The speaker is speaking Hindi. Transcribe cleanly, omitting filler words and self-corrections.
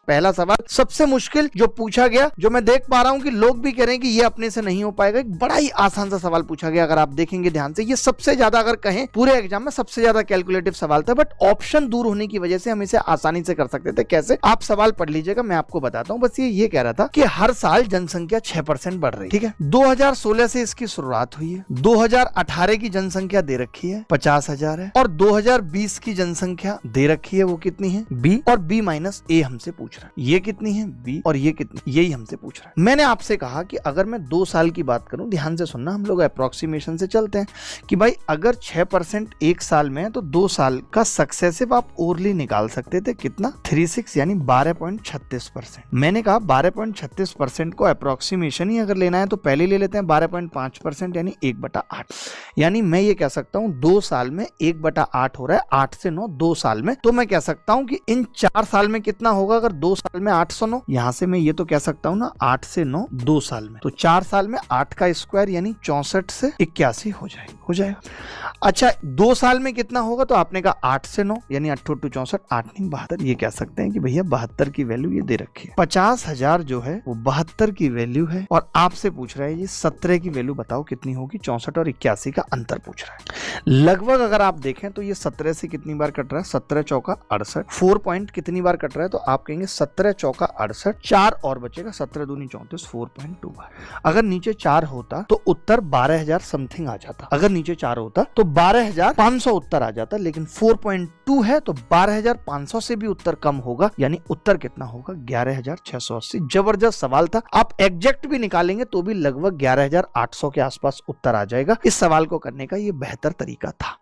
पहला सवाल सबसे मुश्किल जो पूछा गया, जो मैं देख पा रहा हूं कि लोग भी कह रहे हैं कि ये अपने से नहीं हो पाएगा। एक बड़ा ही आसान सा सवाल पूछा गया, अगर आप देखेंगे ध्यान से, ये सबसे ज्यादा अगर कहें पूरे एग्जाम में सबसे ज्यादा कैलकुलेटिव सवाल था, बट ऑप्शन दूर होने की वजह से हम इसे आसानी से कर सकते थे। कैसे? आप सवाल पढ़ लीजिएगा, मैं आपको बताता हूं। बस ये कह रहा था कि हर साल जनसंख्या 6% बढ़ रही, ठीक है। 2016 से इसकी शुरुआत हुई है। 2018 की जनसंख्या दे रखी है 50,000 है, और 2020 की जनसंख्या दे रखी है वो कितनी है? B, और B माइनस A हमसे पूछ रहा है। ये कितनी है? B, और ये कितनी? यही हमसे पूछ रहा है। मैंने आपसे कहा कि अगर मैं 2 साल की बात करूं, ध्यान से सुनना, हम लोग अप्रोक्सीमेशन से चलते हैं कि भाई अगर 6% एक साल में है तो 2 साल का सक्सेसिव आप ओरली निकाल सकते थे। कितना? 36, यानी 12.36%। मैंने कहा 12.36% को अप्रोक्सीमेशन ही अगर लेना है तो पहले ले लेते हैं 12.5%, यानी 1/8। यानी मैं ये कह सकता हूं 2 साल में 1/8 हो रहा है, 8 से 9 2 साल में। तो मैं कह सकता हूं कि इन 4 साल में कितना होगा? अगर 2 साल में 8 से 9, यहां से मैं ये तो कह सकता हूं ना 8 से 9 2 साल में, तो 4 साल में 8 का स्क्वायर यानी 64 से 81 हो जाएगा। अच्छा, 2 साल में कितना होगा? तो आपने कहा 8 से 9 यानी 8 2 64, 8 नहीं 72। ये कह सकते हैं कि भैया 72 की वैल्यू ये दे रखी है। 50,000 जो है वो 72 की वैल्यू है, और आपसे पूछ रहा है ये 17 की वैल्यू बताओ कितनी होगी। 64 और 81 का अंतर पूछ रहा है। लगभग अगर आप देखें तो ये 17 से कितनी बार कट रहा है? 17 चौका 68। 4 पॉइंट कितनी बार कट रहा है? तो आप कहेंगे 17 चौका 68, 4 और बचेगा, 17 दूनी 34, 4.2 बार। अगर नीचे 4 होता तो उत्तर 12,000 समथिंग आ जाता। अगर नीचे 4 होता तो 12,500 उत्तर आ जाता, लेकिन 4.2 है तो 12,500 से भी उत्तर कम होगा, यानी उत्तर कितना होगा? 11,680। जबरदस्त सवाल था। आप एग्जैक्ट भी निकालेंगे तो भी लगभग 11,800 के आसपास उत्तर आ जाएगा। इस सवाल को करने का ये बेहतर तरीका था।